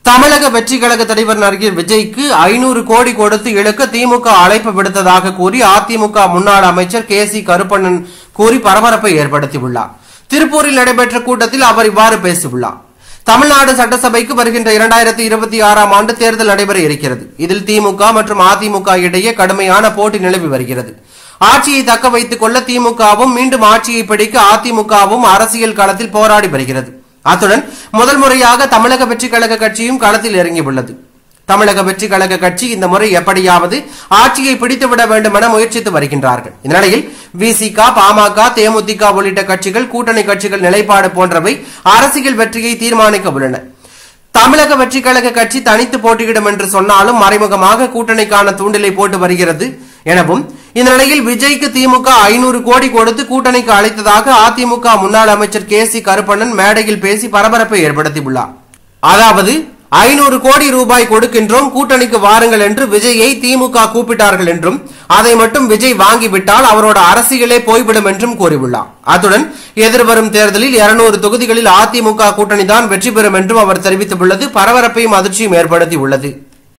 தமிழக வெற்றி கழக தலைவர் நடிகர் விஜய்க்கு 500 கோடி கொடுத்து இழுக்க திமுக அழைப்பு விடுத்ததாக கூறி அதிமுக முன்னாள் அமைச்சர் கே.சி. கருப்பண்ணன் கூறி பரபரப்பை ஏற்படுத்தியுள்ளார். திருப்பூரில் நடைபெற்ற கூட்டத்தில் அவர் இவ்வாறு பேசியுள்ளார். தமிழ்நாடு சட்டசபைக்கு வருகின்ற 2026ஆம் ஆண்டு தேர்தல் நடைபெற இருக்கிறது. இதில் திமுக மற்றும் அதிமுக இடையே கடுமையான போட்டி நிலவி வருகிறது. ஆட்சியை தக்க வைத்துக் கொள்ள திமுகவும் மீண்டும் ஆட்சியை பிடிக்க அதிமுகவும் அரசியல் களத்தில் போராடி வருகிறது. அத்துடன் முதல் முறையாக தமிழக வெற்றி கழக கட்சியும் களத்தில் இறங்கியுள்ளது. தமிழக வெற்றி கழக கட்சி இந்த முறை எப்படியாவது ஆட்சியை பிடித்துவிட வேண்டும் என முயற்சித்து வருகின்றார்கள். இந்த நிலையில் விசிக, பாமக, தேமுதிக உள்ளிட்ட கட்சிகள், கூட்டணி கட்சிகள் நிலைப்பாடு போன்றவை அரசியல் வெற்றியை தீர்மானிக்க உள்ளன. தமிழக வெற்றி கழக கட்சி தனித்து போட்டியிடும் என்று சொன்னாலும் மறைமுகமாக கூட்டணிக்கான தூண்டிலை போட்டு வருகிறது எனவும், இந்த நிலையில் விஜய்க்கு திமுக 500 கோடி கொடுத்து கூட்டணிக்கு அழைத்ததாக அதிமுக முன்னாள் அமைச்சர் கே.சி. கருப்பண்ணன் மேடையில் பேசி பரபரப்பை ஏற்படுத்தியுள்ளார். அதாவது 500 கோடி ரூபாய் கொடுக்கின்றோம், கூட்டணிக்கு வாருங்கள் என்று விஜயை திமுக கூப்பிட்டார்கள் என்றும், அதை மட்டும் விஜய் வாங்கிவிட்டால் அவரோட அரசியலே போய்விடும் என்றும் கூறியுள்ளார். அத்துடன் எதிர்வரும் தேர்தலில் 200 தொகுதிகளில் அதிமுக கூட்டணிதான் வெற்றி பெறும் என்றும் அவர் தெரிவித்துள்ளது பரபரப்பையும் அதிர்ச்சியும் ஏற்படுத்தியுள்ளது.